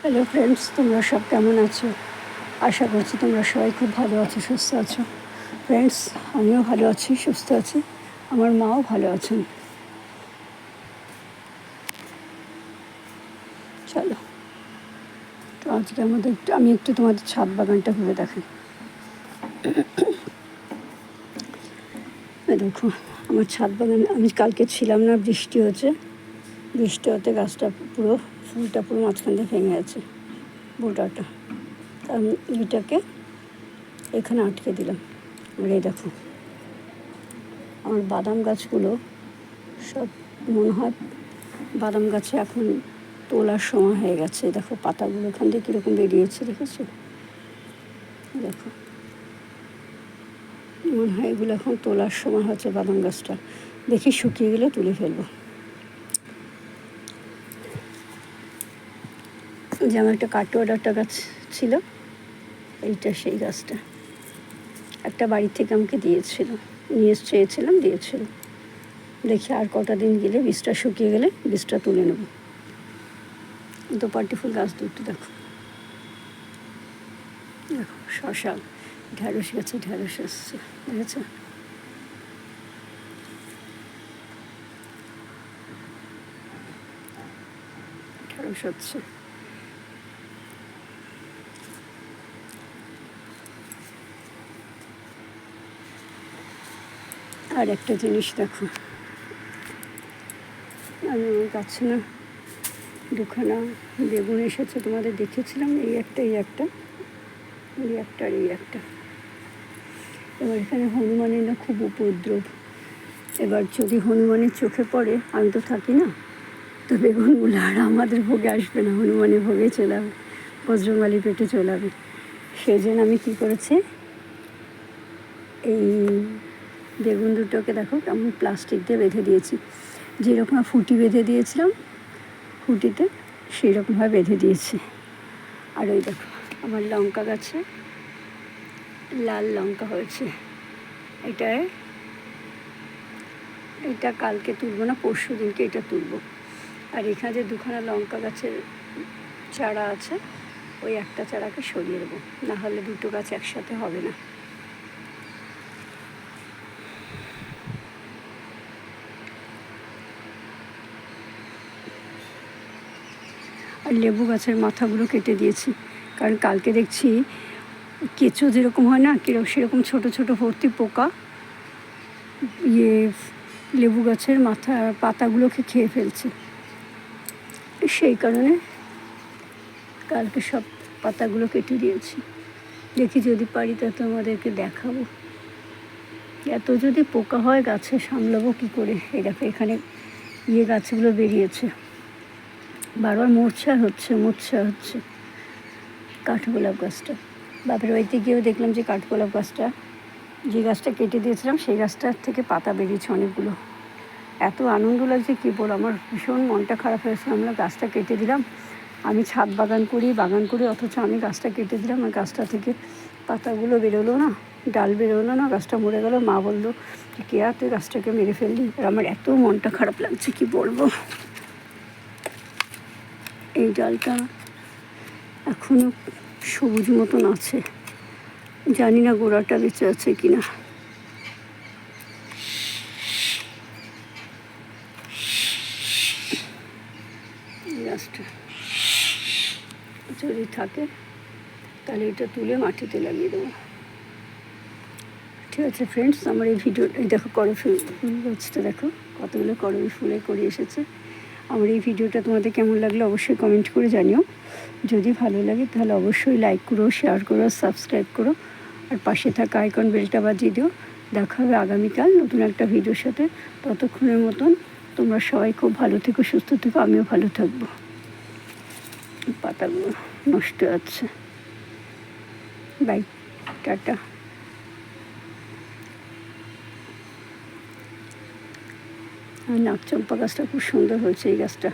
Hello friends, তোমরা সব কেমন আছো? আশা করছি তোমরা সবাই খুব ভালো আছো, সুস্থ আছো। ফ্রেন্ডস, আমিও ভালো আছি, সুস্থ আছি। আমার মাও ভালো আছেন। চলো, তো আজকে আমি একটু তোমাদের ছাদ বাগানটা ঘুরে দেখাই। দেখো, আমার ছাদ বাগান, আমি কালকে ছিলাম না, বৃষ্টি হচ্ছে। বৃষ্টি হতে গাছটা পুরো, ফুলটা পুরো মাঝখান দিয়ে ভেঙে আছে, বোটাটা। আমি এটাকে এখানে আটকে দিলাম। আর এই দেখো, আমার বাদাম গাছগুলো সব মনে হয় বাদাম গাছে এখন তোলার সময় হয়ে গেছে। দেখো পাতাগুলো এখান থেকে কীরকম বেরিয়েছে, দেখেছো? দেখো, মনে হয় এগুলো এখন তোলার সময় হচ্ছে বাদাম গাছটা। দেখি শুকিয়ে গেলে তুলে ফেলবো। যে আমার একটা কাটোয়াডাটা গাছ ছিল, এইটা সেই গাছটা একটা বাড়ি থেকে আমাকে দিয়েছিল, নিয়ে চেয়েছিলাম, দিয়েছিল। দেখি আর কটা দিন গেলে বীজটা শুকিয়ে গেলে বীজটা তুলে নেব। দোপাটি ফুল গাছ দুটো দেখো, দেখো শশা, ঢ্যাঁড়স গাছে ঢ্যাঁড়স এসছে, দেখেছো? ঢ্যাঁড়স হচ্ছে। আর একটা জিনিস দেখো, আমি আমার গাছে না দুখানা বেগুন এসেছে, তোমাদের দেখেছিলাম। এই একটা, এই একটা, এই একটা, আর এই একটা। এবার এখানে হনুমানের না খুব উপদ্রব। এবার যদি হনুমানের চোখে পড়ে, আমি তো থাকি না, তো বেগুনগুলো আর আমাদের ভোগে আসবে না, হনুমানের ভোগে চলে যাবে, বজ্রমালী পেটে চলে যাবে। সেই জন্য আমি কী করেছি, এই বেগুন দুটোকে দেখো কেমন প্লাস্টিক দিয়ে বেঁধে দিয়েছি। যেরকম ফুটি বেঁধে দিয়েছিলাম খুঁটিতে, সেই রকমভাবে বেঁধে দিয়েছি। আর ওই দেখো, আমার লঙ্কা গাছে লাল লঙ্কা হয়েছে। এটা কালকে তুলবো না, পরশু দিনকে এটা তুলবো। আর এখানে যে দুখানা লঙ্কা গাছের চারা আছে, ওই একটা চারাকে সরিয়ে দেবো, না হলে দুটো গাছ একসাথে হবে না। আর লেবু গাছের মাথাগুলো কেটে দিয়েছি, কারণ কালকে দেখছি কেঁচো যেরকম হয় না, সেরকম ছোট ছোট ভর্তি পোকা লেবু গাছের পাতাগুলোকে খেয়ে ফেলছে। সেই কারণে কালকে সব পাতাগুলো কেটে দিয়েছি। দেখি যদি পারি তা তোমাদেরকে দেখাবো। এত যদি পোকা হয় গাছে সামলাবো কী করে? এই দেখো এখানে গাছগুলো বেরিয়েছে, বারবার মোর্ছা হচ্ছে। কাঠগোলাপ গাছটা, বাপের বাড়িতে গিয়েও দেখলাম যে কাঠগোলাপ গাছটা, যে গাছটা কেটে দিয়েছিলাম সেই গাছটার থেকে পাতা বেরিয়েছে অনেকগুলো। এত আনন্দ লাগছে কী বল, আমার ভীষণ মনটা খারাপ হয়েছে। আমরা গাছটা কেটে দিলাম, আমি ছাদ বাগান করি, অথচ আমি গাছটা কেটে দিলাম, আর গাছটা থেকে পাতাগুলো বেরোলো না, ডাল বেরোলো না, গাছটা মরে গেল। মা বললো যে কে আর তুই গাছটাকে মেরে ফেললি। আর আমার এত মনটা খারাপ লাগছে কি বলবো। এই ডালটা এখনো সবুজ মতন আছে, জানি না গোড়াটা বেঁচে আছে কিনা। গাছটা যদি থাকে তাহলে এটা তুলে মাটিতে লাগিয়ে দেবো। ঠিক আছে ফ্রেন্ডস, আমার এই দেখো করবী ফুল গাছটা দেখো কতগুলো করবী ফুলে করে এসেছে। আমার এই ভিডিওটা তোমাদের কেমন লাগলো অবশ্যই কমেন্ট করে জানিও। যদি ভালো লাগে তাহলে অবশ্যই লাইক করো, শেয়ার করো, সাবস্ক্রাইব করো, আর পাশে থাকা আইকন বেলটা বাজিয়ে দিও। দেখা হবে আগামীকাল নতুন একটা ভিডিওর সাথে। ততক্ষণের মতন তোমরা সবাই খুব ভালো থেকো, সুস্থ থেকো, আমিও ভালো থাকবো। পাতাগুলো নষ্ট হচ্ছে। By, tata. আর নাকচম্পা গাছটা খুব সুন্দর হয়েছে, এই গাছটা।